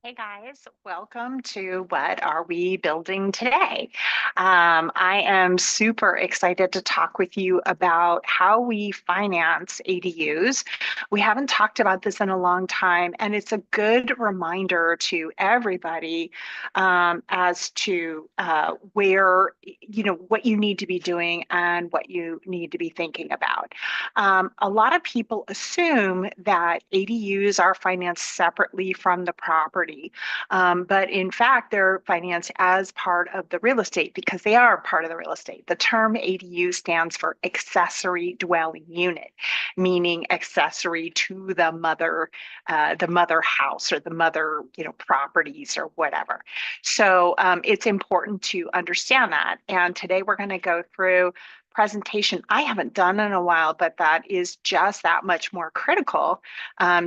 Hey guys, welcome to What Are We Building Today? I am super excited to talk with you about how we finance ADUs. We haven't talked about this in a long time, and it's a good reminder to everybody as to what you need to be doing and what you need to be thinking about. A lot of people assume that ADUs are financed separately from the property, but in fact, they're financed as part of the real estate because they are part of the real estate. The term ADU stands for accessory dwelling unit, meaning accessory to the mother house or the mother, properties or whatever. So it's important to understand that. And today we're going to go through presentation I haven't done in a while, but that is just that much more critical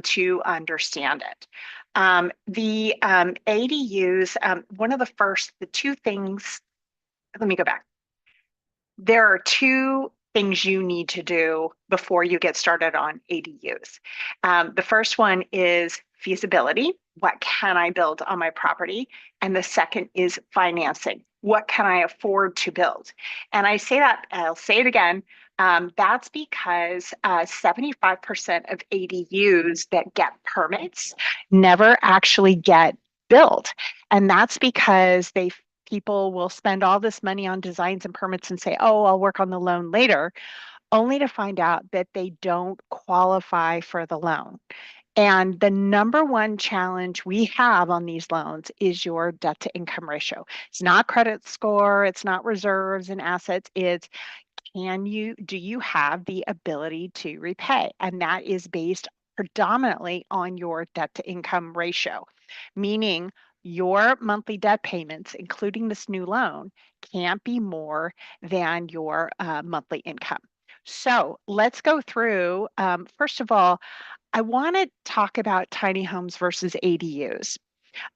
to understand it. The ADUs, one of the two things, let me go back. There are two things you need to do before you get started on ADUs. The first one is feasibility. What can I build on my property? And the second is financing. What can I afford to build? And I say that, I'll say it again. That's because 75% of ADUs that get permits never actually get built. And that's because people will spend all this money on designs and permits and say, oh, I'll work on the loan later, only to find out that they don't qualify for the loan. And the number one challenge we have on these loans is your debt to income ratio. It's not credit score, it's not reserves and assets, it's do you have the ability to repay? And that is based predominantly on your debt to income ratio, meaning your monthly debt payments, including this new loan, can't be more than your monthly income. So let's go through. First of all, I want to talk about tiny homes versus ADUs.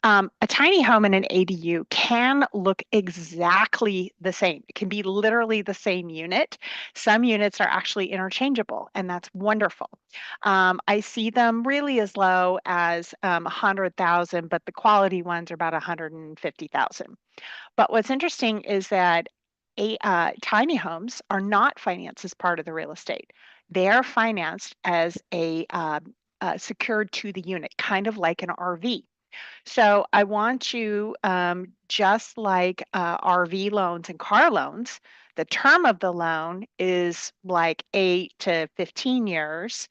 A tiny home and an ADU can look exactly the same. It can be literally the same unit. Some units are actually interchangeable, and that's wonderful. I see them really as low as 100,000, but the quality ones are about 150,000. But what's interesting is that tiny homes are not financed as part of the real estate. They are financed as secured to the unit, kind of like an RV. So I want you, just like RV loans and car loans, the term of the loan is like 8 to 15 years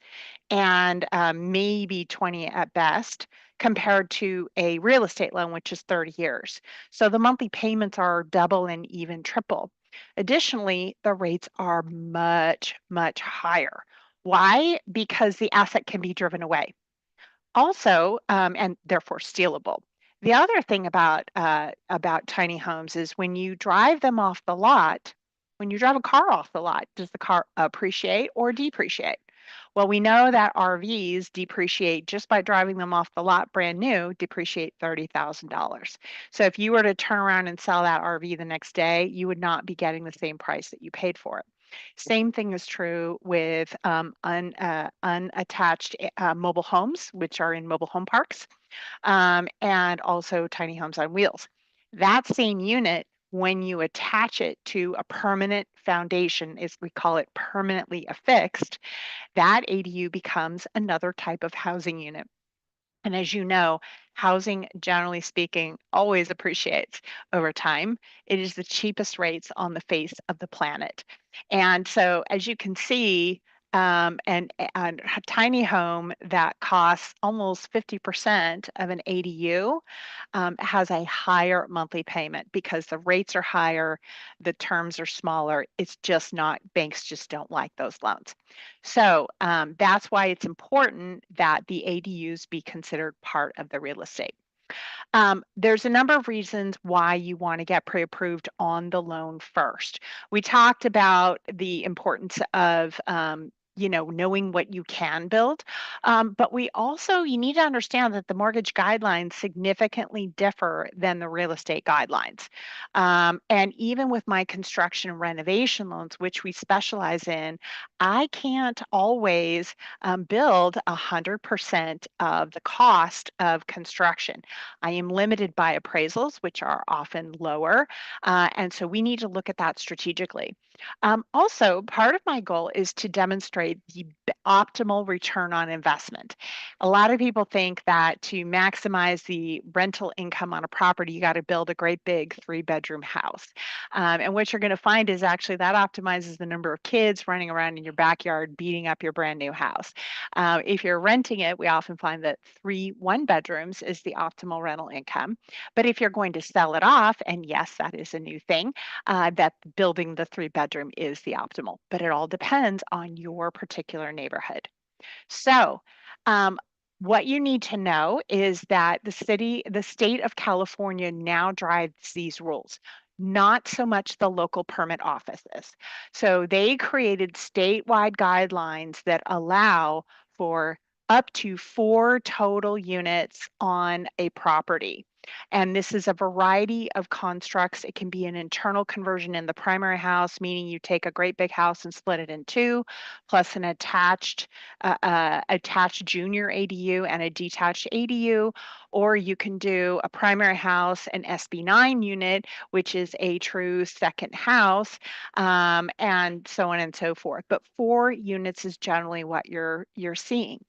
and maybe 20 at best, compared to a real estate loan, which is 30 years. So the monthly payments are double and even triple. Additionally, the rates are much, much higher. Why? Because the asset can be driven away. Also, and therefore stealable. The other thing about tiny homes is when you drive them off the lot, when you drive a car off the lot, does the car appreciate or depreciate? Well, we know that RVs depreciate just by driving them off the lot brand new, depreciate $30,000. So if you were to turn around and sell that RV the next day, you would not be getting the same price that you paid for it. Same thing is true with unattached mobile homes, which are in mobile home parks, and also tiny homes on wheels. That same unit, when you attach it to a permanent foundation, is we call it permanently affixed, that ADU becomes another type of housing unit. And as you know, housing, generally speaking, always appreciates over time. It is the cheapest rates on the face of the planet. And so, as you can see, and a tiny home that costs almost 50% of an ADU has a higher monthly payment because the rates are higher, the terms are smaller. It's just not, banks just don't like those loans. So that's why it's important that the ADUs be considered part of the real estate. There's a number of reasons why you want to get pre-approved on the loan first. We talked about the importance of knowing what you can build. But you need to understand that the mortgage guidelines significantly differ than the real estate guidelines. And even with my construction and renovation loans, which we specialize in, I can't always build 100% of the cost of construction. I am limited by appraisals, which are often lower. And so we need to look at that strategically. Also, part of my goal is to demonstrate the optimal return on investment. A lot of people think that to maximize the rental income on a property, you got to build a great big 3-bedroom house. And what you're going to find is actually that optimizes the number of kids running around in your backyard, beating up your brand new house. If you're renting it, we often find that 3 1-bedrooms is the optimal rental income. But if you're going to sell it off, and yes, that is a new thing, that building the 3-bedroom is the optimal, but it all depends on your particular neighborhood. So, um, what you need to know is that the state of California now drives these rules, not so much the local permit offices. So they created statewide guidelines that allow for up to 4 total units on a property. And this is a variety of constructs. It can be an internal conversion in the primary house, meaning you take a great big house and split it in two, plus an attached junior ADU and a detached ADU, or you can do a primary house, an SB9 unit, which is a true second house, and so on and so forth. But 4 units is generally what you're seeing.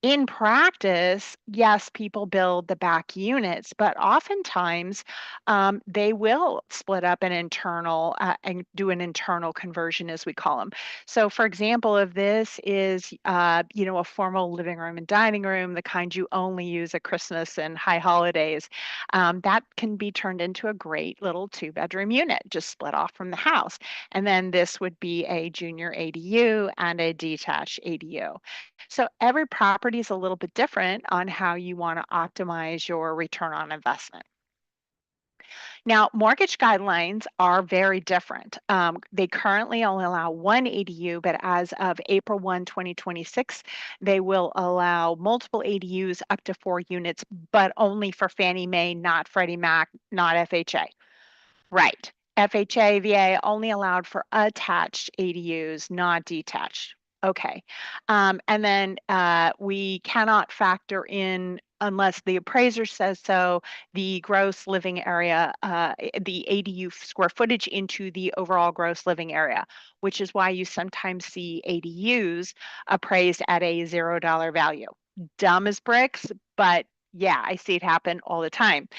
In practice, yes, people build the back units, but oftentimes they will split up an internal and do an internal conversion, as we call them. So, for example, if this is, a formal living room and dining room, the kind you only use at Christmas and high holidays, that can be turned into a great little 2-bedroom unit, just split off from the house. And then this would be a junior ADU and a detached ADU. So every property is a little bit different on how you want to optimize your return on investment. Now, mortgage guidelines are very different. They currently only allow 1 ADU, but as of April 1, 2026, they will allow multiple ADUs up to 4 units, but only for Fannie Mae, not Freddie Mac, not FHA. Right. FHA, VA only allowed for attached ADUs, not detached. Okay. And then we cannot factor in, unless the appraiser says so, the gross living area, the ADU square footage into the overall gross living area, which is why you sometimes see ADUs appraised at a $0 value. Dumb as bricks, but yeah, I see it happen all the time.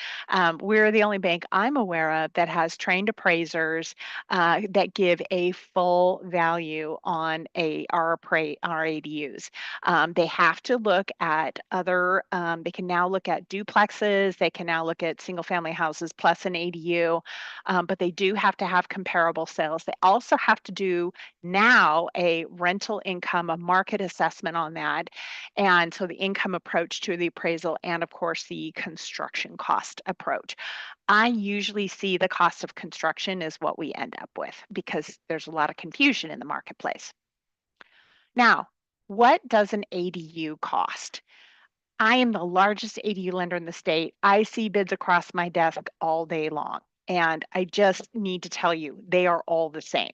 We're the only bank I'm aware of that has trained appraisers that give a full value on our ADUs. They have to look at they can now look at duplexes, they can now look at single family houses plus an ADU, but they do have to have comparable sales. They also have to do now a rental income, a market assessment on that. And so the income approach to the appraisal and of course the construction cost approach. I usually see the cost of construction is what we end up with because there's a lot of confusion in the marketplace. Now, what does an ADU cost? I am the largest ADU lender in the state. I see bids across my desk all day long. And I just need to tell you, they are all the same.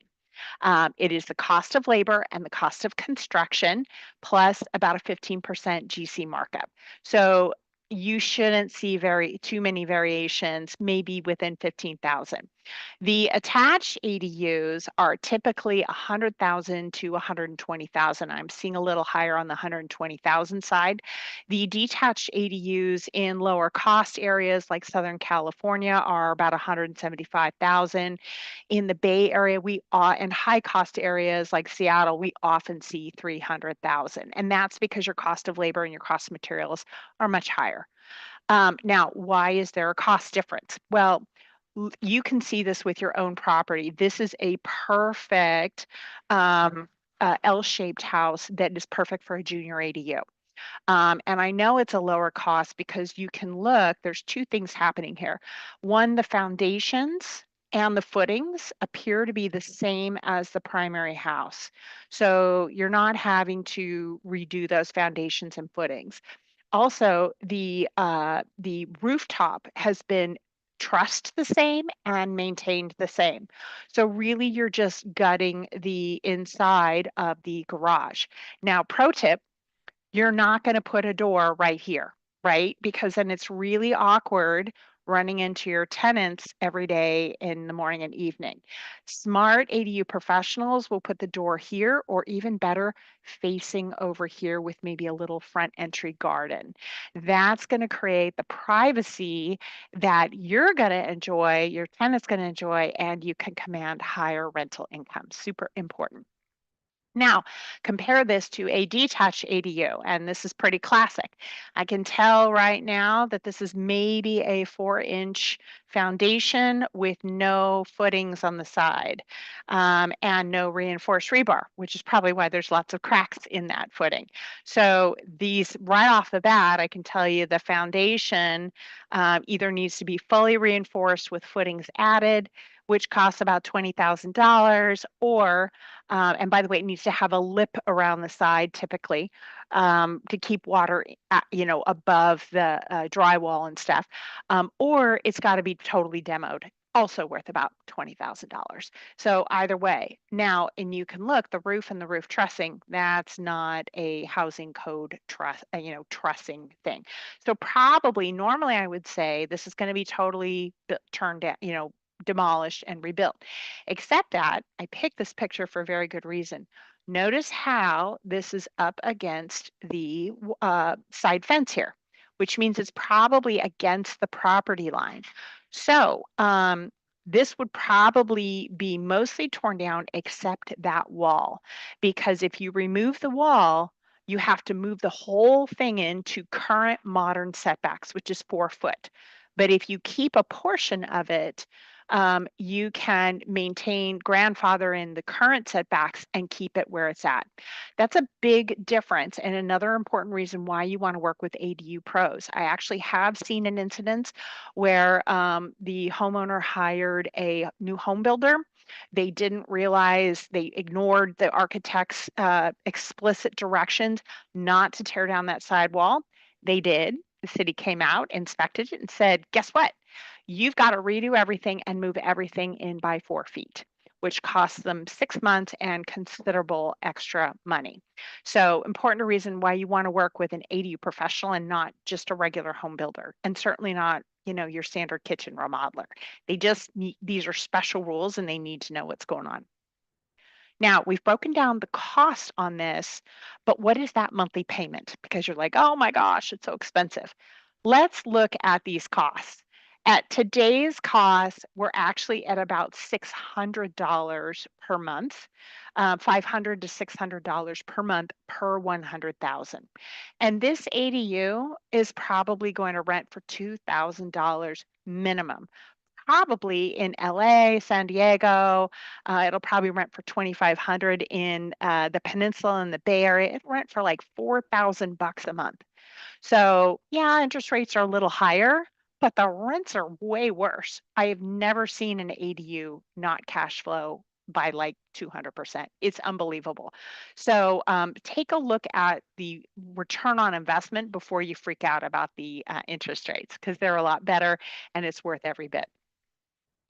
It is the cost of labor and the cost of construction plus about a 15% GC markup. So you shouldn't see too many variations, maybe within 15,000. The attached ADUs are typically 100,000 to 120,000. I'm seeing a little higher on the 120,000 side. The detached ADUs in lower cost areas like Southern California are about 175,000. In the Bay Area, and high cost areas like Seattle, we often see 300,000. And that's because your cost of labor and your cost of materials are much higher. Now, why is there a cost difference? Well, you can see this with your own property. This is a perfect L-shaped house that is perfect for a junior ADU. And I know it's a lower cost because you can look, there's 2 things happening here. One, the foundations and the footings appear to be the same as the primary house. So you're not having to redo those foundations and footings. Also, the rooftop has been trussed the same and maintained the same. So really you're just gutting the inside of the garage. Now, pro tip, you're not going to put a door right here, right? Because then it's really awkward running into your tenants every day in the morning and evening. Smart ADU professionals will put the door here, or even better, facing over here with maybe a little front entry garden. That's going to create the privacy that you're going to enjoy, your tenant's going to enjoy, and you can command higher rental income. Super important. Now, compare this to a detached ADU, and this is pretty classic. I can tell right now that this is maybe a 4-inch foundation with no footings on the side, and no reinforced rebar, which is probably why there's lots of cracks in that footing. So these, right off the bat, I can tell you the foundation either needs to be fully reinforced with footings added, which costs about $20,000, or and by the way, it needs to have a lip around the side typically, to keep water, above the drywall and stuff. Or it's got to be totally demoed, also worth about $20,000. So either way. Now, and you can look, the roof and the roof trussing, that's not a housing code trussing thing. So probably normally I would say this is going to be totally turned down, demolished and rebuilt. Except that I picked this picture for a very good reason. Notice how this is up against the side fence here, which means it's probably against the property line. So this would probably be mostly torn down except that wall, because if you remove the wall, you have to move the whole thing into current modern setbacks, which is 4 foot. But if you keep a portion of it, you can maintain grandfather in the current setbacks and keep it where it's at. That's a big difference, and another important reason why you want to work with ADU pros. I actually have seen an incident where the homeowner hired a new home builder. They didn't realize, they ignored the architect's explicit directions not to tear down that sidewall. They did. The city came out, inspected it, and said, guess what? You've got to redo everything and move everything in by 4 feet, which costs them 6 months and considerable extra money. So important reason why you want to work with an ADU professional and not just a regular home builder, and certainly not, your standard kitchen remodeler. These are special rules and they need to know what's going on. Now, we've broken down the cost on this, but what is that monthly payment? Because you're like, oh my gosh, it's so expensive. Let's look at these costs. At today's cost, we're actually at about $600 per month, $500 to $600 per month per 100,000. And this ADU is probably going to rent for $2,000 minimum, probably in LA, San Diego. It'll probably rent for 2,500 in the peninsula and the Bay Area. It rent for like 4,000 bucks a month. So yeah, interest rates are a little higher, but the rents are way worse. I have never seen an ADU not cash flow by like 200%. It's unbelievable. So take a look at the return on investment before you freak out about the interest rates, because they're a lot better and it's worth every bit.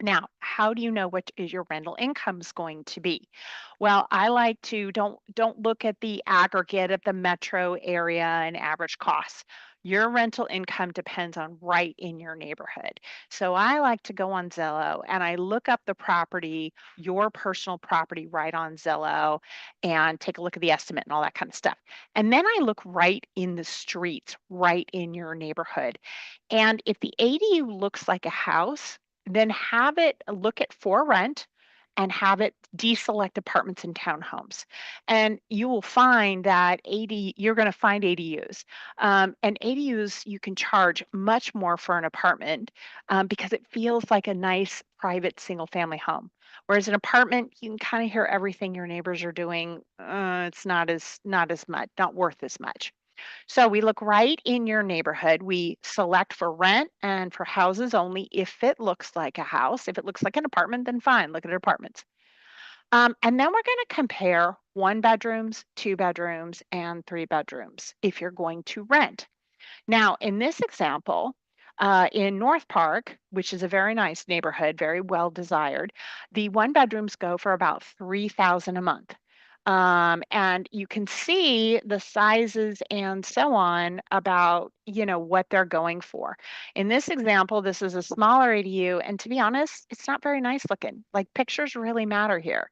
Now, how do you know what is your rental income's going to be? Well, I like to don't look at the aggregate of the metro area and average costs. Your rental income depends on right in your neighborhood. So I like to go on Zillow and I look up the property, your personal property right on Zillow, and take a look at the estimate and all that kind of stuff. And then I look right in the streets, right in your neighborhood. And if the ADU looks like a house, then have it look at for rent and have it deselect apartments and townhomes. And you will find that you're going to find ADUs. And ADUs, you can charge much more for an apartment because it feels like a nice private single family home. Whereas an apartment, you can kind of hear everything your neighbors are doing. It's not as much, not worth as much. So we look right in your neighborhood. We select for rent and for houses only if it looks like a house. If it looks like an apartment, then fine, look at apartments. And then we're going to compare 1 bedrooms, 2 bedrooms, and 3 bedrooms if you're going to rent. Now, in this example, in North Park, which is a very nice neighborhood, very well desired, the 1 bedrooms go for about 3,000 a month. And you can see the sizes and so on about, what they're going for. In this example, this is a smaller ADU, and to be honest, it's not very nice looking. Like pictures really matter here.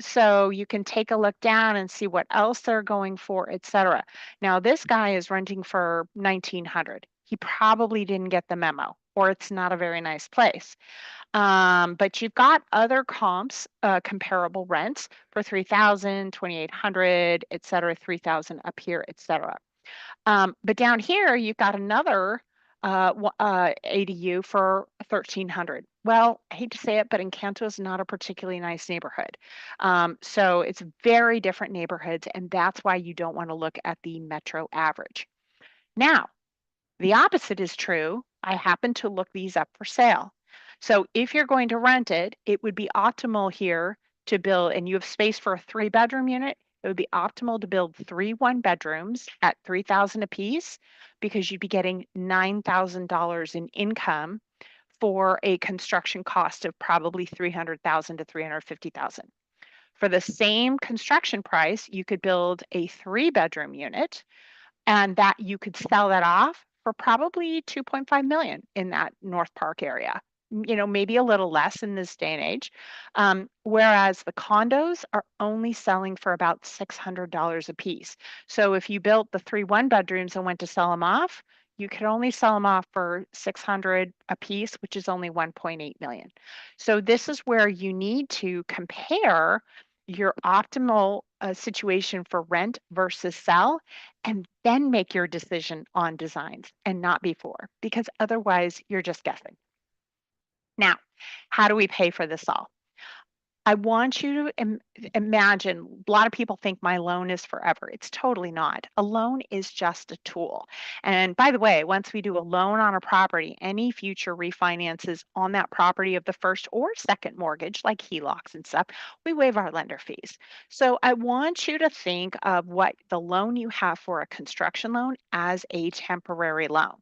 So you can take a look down and see what else they're going for, etc. Now, this guy is renting for 1900. He probably didn't get the memo, or it's not a very nice place. But you've got other comps, comparable rents for 3,000, 2,800, et cetera, 3,000 up here, et cetera. But down here, you've got another ADU for 1,300. Well, I hate to say it, but Encanto is not a particularly nice neighborhood. So it's very different neighborhoods, and that's why you don't want to look at the metro average. Now, the opposite is true. I happen to look these up for sale. So if you're going to rent it, it would be optimal here to build, and you have space for a 3 bedroom unit, it would be optimal to build 3 1 bedrooms at 3,000 apiece because you'd be getting $9,000 in income for a construction cost of probably 300,000 to 350,000. For the same construction price, you could build a 3 bedroom unit and that you could sell that off for probably 2.5 million in that North Park area. Maybe a little less in this day and age. Whereas the condos are only selling for about $600 a piece. So if you built the 3 1 bedrooms and went to sell them off, you could only sell them off for 600 a piece, which is only 1.8 million. So this is where you need to compare your optimal situation for rent versus sell, and then make your decision on designs and not before, because otherwise you're just guessing. Now, how do we pay for this all? I want you to imagine, a lot of people think my loan is forever. It's totally not. A loan is just a tool. And by the way, once we do a loan on a property, any future refinances on that property of the first or second mortgage, like HELOCs and stuff, we waive our lender fees. So I want you to think of what the loan you have for a construction loan as a temporary loan.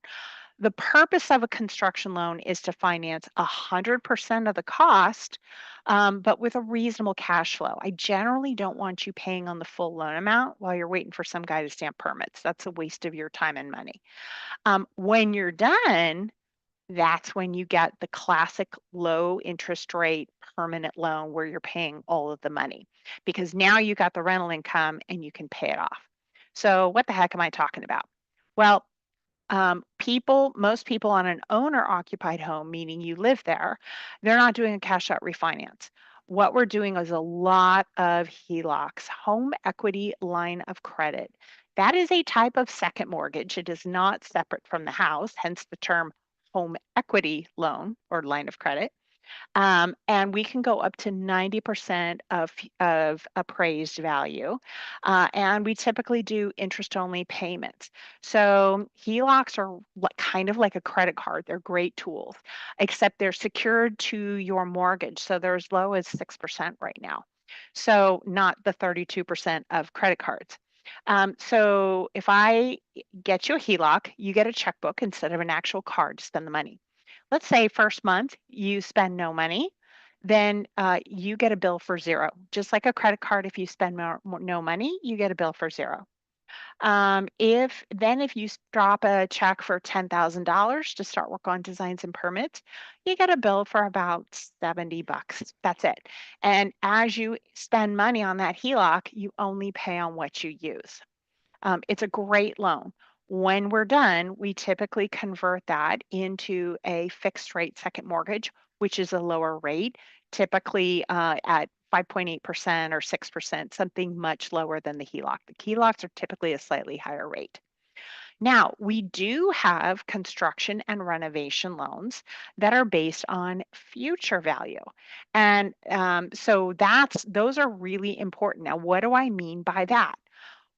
The purpose of a construction loan is to finance 100% of the cost, but with a reasonable cash flow. I generally don't want you paying on the full loan amount while you're waiting for some guy to stamp permits. That's a waste of your time and money. When you're done, that's when you get the classic low interest rate permanent loan where you're paying all of the money because now you got the rental income and you can pay it off. So, what the heck am I talking about? Well, most people on an owner occupied home, meaning you live there, they're not doing a cash out refinance. What we're doing is a lot of HELOCs, home equity line of credit. That is a type of second mortgage. It is not separate from the house, hence the term home equity loan or line of credit. And we can go up to 90% of appraised value. And we typically do interest only payments. So HELOCs are kind of like a credit card. They're great tools, except they're secured to your mortgage. So they're as low as 6% right now. So not the 32% of credit cards. So if I get you a HELOC, you get a checkbook instead of an actual card to spend the money. Let's say first month you spend no money, then you get a bill for zero. Just like a credit card, if you spend no money, you get a bill for zero. If you drop a check for $10,000 to start work on designs and permits, you get a bill for about $70. That's it. And as you spend money on that HELOC, you only pay on what you use. It's a great loan. When we're done, we typically convert that into a fixed rate second mortgage, which is a lower rate, typically at 5.8% or 6%, something much lower than the HELOC. The HELOCs are typically a slightly higher rate. Now, we do have construction and renovation loans that are based on future value. And so those are really important. Now, what do I mean by that?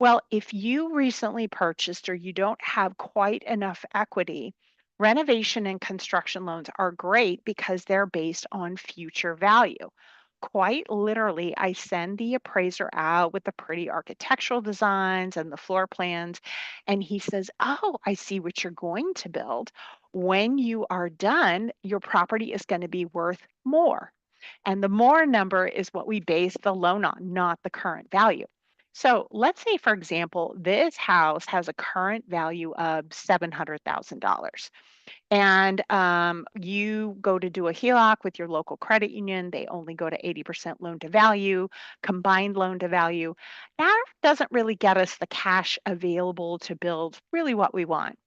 Well, if you recently purchased or you don't have quite enough equity, renovation and construction loans are great because they're based on future value. Quite literally, I send the appraiser out with the pretty architectural designs and the floor plans, and he says, "Oh, I see what you're going to build. When you are done, your property is going to be worth more." And the more number is what we base the loan on, not the current value. So let's say, for example, this house has a current value of $700,000. And you go to do a HELOC with your local credit union. They only go to 80% loan to value, combined loan to value. That doesn't really get us the cash available to build really what we want.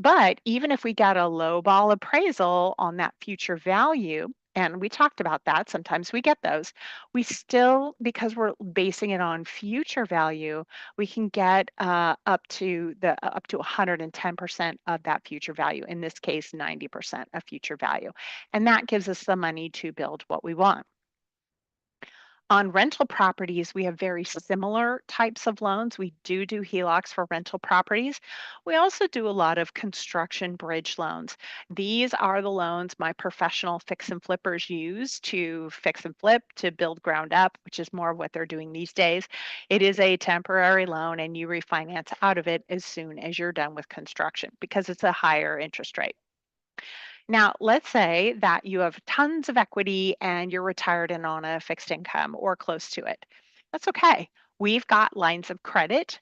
But even if we got a low ball appraisal on that future value, and we talked about that, sometimes we get those, we still, because we're basing it on future value, we can get up to 110% of that future value. In this case, 90% of future value, and that gives us the money to build what we want. On rental properties, we have very similar types of loans. We do HELOCs for rental properties. We also do a lot of construction bridge loans. These are the loans my professional fix and flippers use to fix and flip, to build ground up, which is more of what they're doing these days. It is a temporary loan and you refinance out of it as soon as you're done with construction because it's a higher interest rate. Now, let's say that you have tons of equity and you're retired and on a fixed income or close to it. That's okay. We've got lines of credit.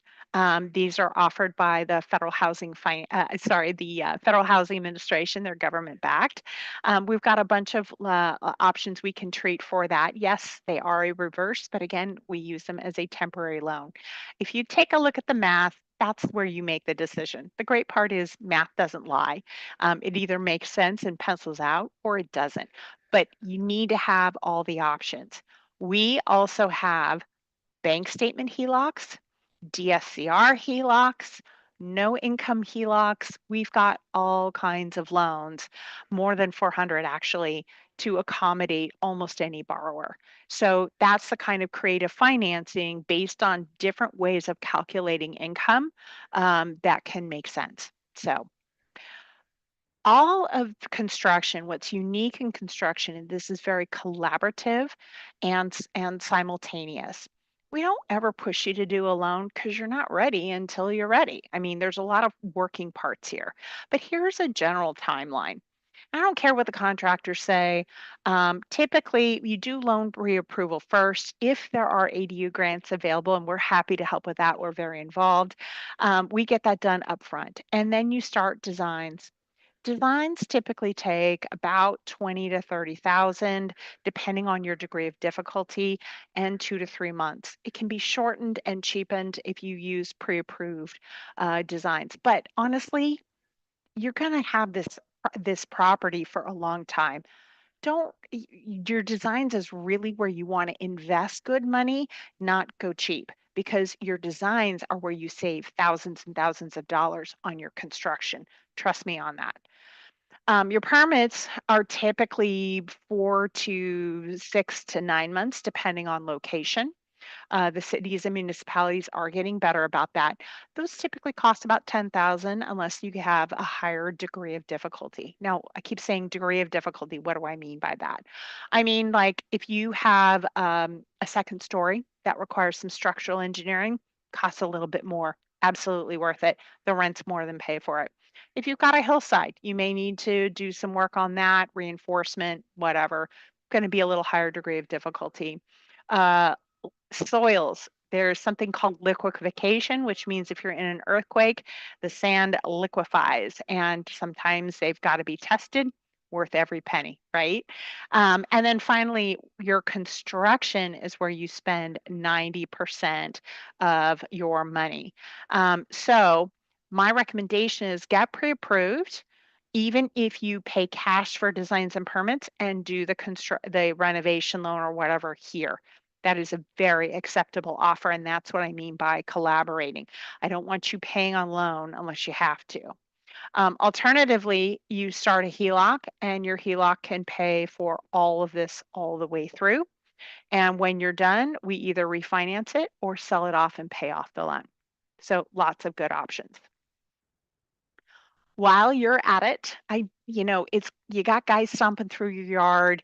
These are offered by the Federal Housing Administration. They're government backed. We've got a bunch of options we can treat for that. Yes, they are a reverse, but again, we use them as a temporary loan. If you take a look at the math, that's where you make the decision. The great part is math doesn't lie. It either makes sense and pencils out or it doesn't. But you need to have all the options. We also have bank statement HELOCs, DSCR HELOCs, no income HELOCs. We've got all kinds of loans, more than 400 actually, to accommodate almost any borrower. So that's the kind of creative financing based on different ways of calculating income that can make sense. So all of construction, what's unique in construction, and this is very collaborative and simultaneous. We don't ever push you to do a loan because you're not ready until you're ready. I mean, there's a lot of working parts here, but here's a general timeline. I don't care what the contractors say. Typically, you do loan pre-approval first. If there are ADU grants available, and we're happy to help with that, we're very involved. We get that done upfront, and then you start designs. Designs typically take about 20 to 30,000, depending on your degree of difficulty, and 2 to 3 months. It can be shortened and cheapened if you use pre-approved designs. But honestly, you're going to have this property for a long time. Don't your designs is really where you want to invest good money, not go cheap, because your designs are where you save thousands and thousands of dollars on your construction. Trust me on that. Your permits are typically 4 to 6 to 9 months, depending on location. The cities and municipalities are getting better about that. Those typically cost about 10,000 unless you have a higher degree of difficulty. Now, I keep saying degree of difficulty. What do I mean by that? I mean, like if you have a second story that requires some structural engineering, costs a little bit more. Absolutely worth it. The rent's more than pay for it. If you've got a hillside, you may need to do some work on that, reinforcement, whatever. Going to be a little higher degree of difficulty. Uh, Soils, there's something called liquefaction, which means if you're in an earthquake, the sand liquefies, and sometimes they've got to be tested. Worth every penny, right? And then finally, your construction is where you spend 90% of your money. So my recommendation is get pre-approved, even if you pay cash for designs and permits and do the renovation loan or whatever here. That is a very acceptable offer, and that's what I mean by collaborating. I don't want you paying on loan unless you have to. Alternatively, you start a HELOC, and your HELOC can pay for all of this all the way through. And when you're done, we either refinance it or sell it off and pay off the loan. So lots of good options. While you're at it, it's you got guys stomping through your yard.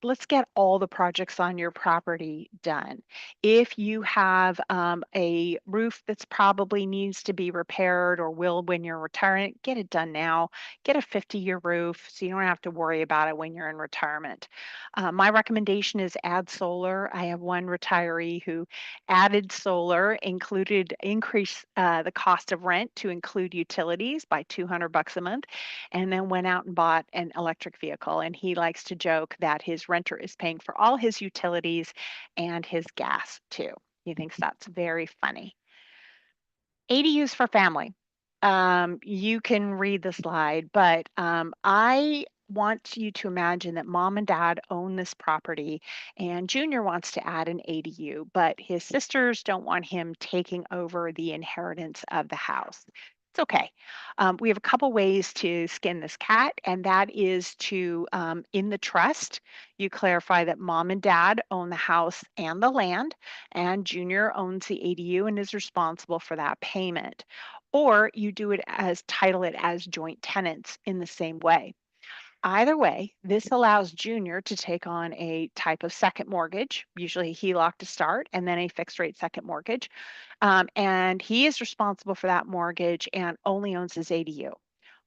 Let's get all the projects on your property done. If you have a roof that's probably needs to be repaired or will when you're retiring, get it done now. Get a 50-year roof so you don't have to worry about it when you're in retirement. My recommendation is add solar. I have one retiree who added solar, increased the cost of rent to include utilities by $200 a month, and then went out and bought an electric vehicle. And he likes to joke that his renter is paying for all his utilities and his gas too. He thinks that's very funny. ADUs for family. You can read the slide, but I want you to imagine that mom and dad own this property and Junior wants to add an ADU, but his sisters don't want him taking over the inheritance of the house. It's okay. We have a couple ways to skin this cat, and that is to, in the trust, you clarify that mom and dad own the house and the land, and Junior owns the ADU and is responsible for that payment. Or you do it as title it as joint tenants in the same way. Either way, this allows Junior to take on a type of second mortgage, usually a HELOC to start, and then a fixed rate second mortgage. And he is responsible for that mortgage and only owns his ADU.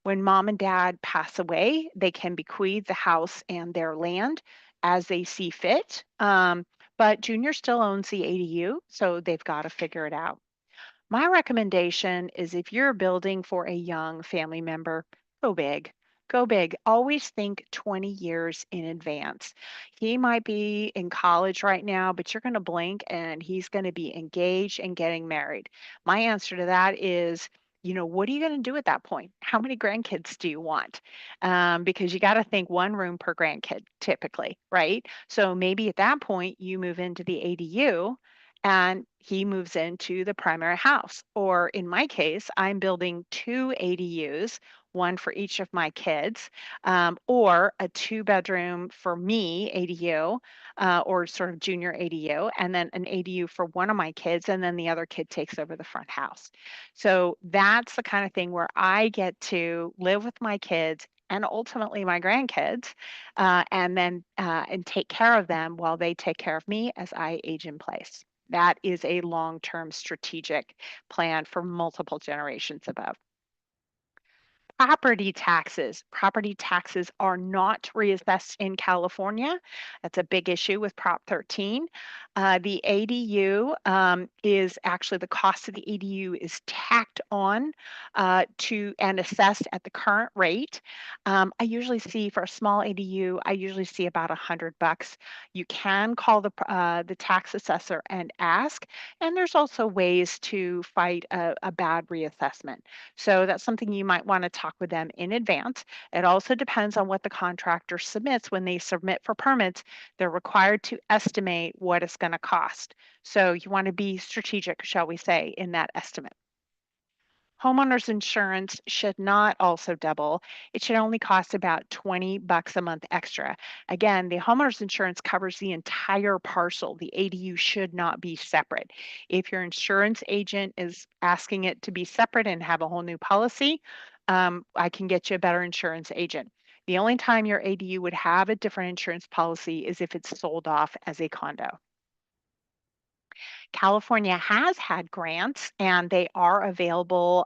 When mom and dad pass away, they can bequeath the house and their land as they see fit. But Junior still owns the ADU, so they've got to figure it out. My recommendation is if you're building for a young family member, go big. Go big. Always think 20 years in advance. He might be in college right now, but you're going to blink and he's going to be engaged and getting married. My answer to that is, what are you going to do at that point? How many grandkids do you want? Because you got to think one room per grandkid typically, right? So maybe at that point you move into the ADU and he moves into the primary house. Or in my case, I'm building two ADUs, one for each of my kids, or a two-bedroom for me ADU, or sort of junior ADU, and then an ADU for one of my kids, and then the other kid takes over the front house. So that's the kind of thing where I get to live with my kids and ultimately my grandkids, and take care of them while they take care of me as I age in place. That is a long-term strategic plan for multiple generations above. Property taxes. Property taxes are not reassessed in California. That's a big issue with Prop 13. The ADU is actually the cost of the ADU is tacked on to and assessed at the current rate. I usually see for a small ADU, I usually see about $100. You can call the tax assessor and ask, and there's also ways to fight a bad reassessment. So that's something you might want to talk with them in advance. It also depends on what the contractor submits. When they submit for permits, they're required to estimate what it's going to cost. So you want to be strategic, shall we say, in that estimate. Homeowners insurance should not also double. It should only cost about $20 a month extra. Again, the homeowners insurance covers the entire parcel. The ADU should not be separate. If your insurance agent is asking it to be separate and have a whole new policy, I can get you a better insurance agent. The only time your ADU would have a different insurance policy is if it's sold off as a condo. California has had grants and they are available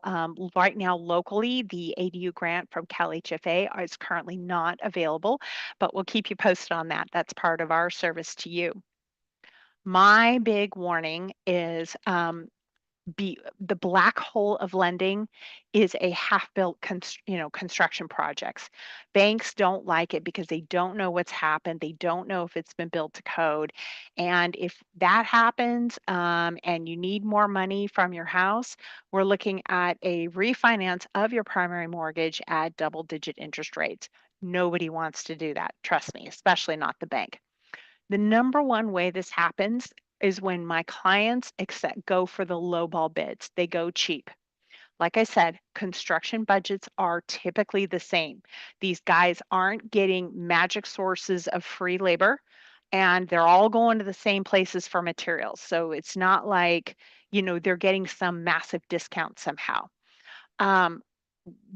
right now locally. The ADU grant from CalHFA is currently not available, but we'll keep you posted on that. That's part of our service to you. My big warning is be the black hole of lending is a half-built construction projects. Banks don't like it because they don't know what's happened. They don't know if it's been built to code. And if that happens, and you need more money from your house, we're looking at a refinance of your primary mortgage at double-digit interest rates. Nobody wants to do that, trust me, especially not the bank. The number one way this happens is when my clients go for the lowball bids. They go cheap. Like I said, construction budgets are typically the same. These guys aren't getting magic sources of free labor and they're all going to the same places for materials. So it's not like, they're getting some massive discount somehow. Um,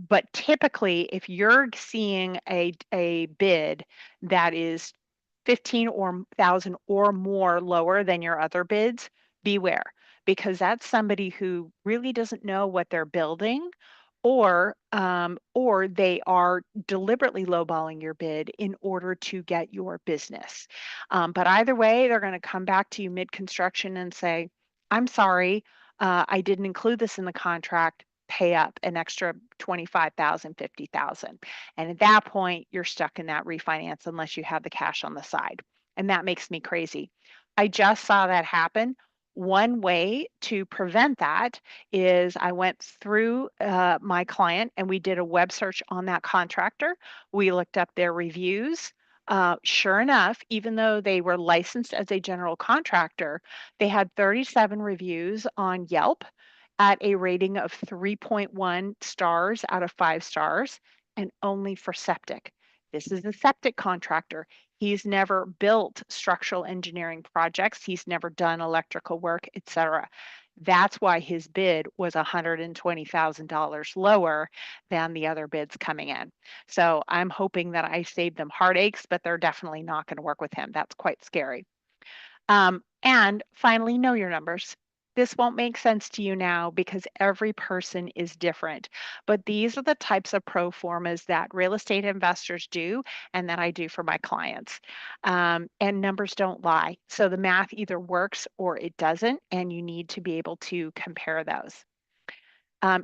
but typically, if you're seeing a bid that is 15 or thousand or more lower than your other bids, beware, because that's somebody who really doesn't know what they're building, or they are deliberately lowballing your bid in order to get your business. But either way, they're going to come back to you mid-construction and say, "I'm sorry, I didn't include this in the contract. Pay up an extra 25,000, 50,000." And at that point, you're stuck in that refinance unless you have the cash on the side. And that makes me crazy. I just saw that happen. One way to prevent that is I went through my client and we did a web search on that contractor. We looked up their reviews. Sure enough, even though they were licensed as a general contractor, they had 37 reviews on Yelp at a rating of 3.1 stars out of 5 stars, and only for septic. This is a septic contractor. He's never built structural engineering projects. He's never done electrical work, etc. That's why his bid was $120,000 lower than the other bids coming in. So I'm hoping that I saved them heartaches, but they're definitely not going to work with him. That's quite scary. And finally, know your numbers. This won't make sense to you now because every person is different. But these are the types of pro formas that real estate investors do and that I do for my clients. And numbers don't lie. So the math either works or it doesn't, and you need to be able to compare those.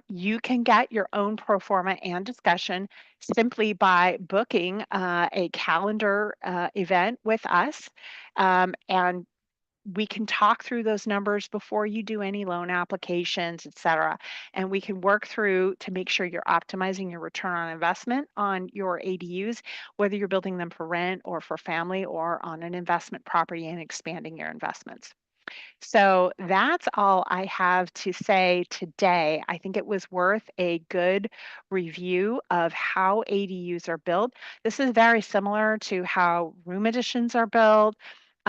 You can get your own pro forma and discussion simply by booking a calendar event with us. And we can talk through those numbers before you do any loan applications, et cetera. And we can work through to make sure you're optimizing your return on investment on your ADUs, whether you're building them for rent or for family or on an investment property and expanding your investments. So that's all I have to say today. I think it was worth a good review of how ADUs are built. This is very similar to how room additions are built.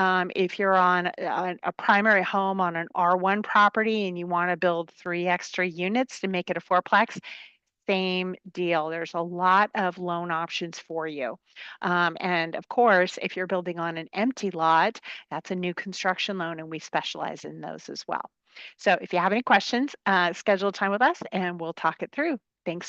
If you're on a primary home on an R1 property and you want to build 3 extra units to make it a fourplex, same deal. There's a lot of loan options for you. And of course, if you're building on an empty lot, that's a new construction loan, and we specialize in those as well. So if you have any questions, schedule time with us and we'll talk it through. Thanks.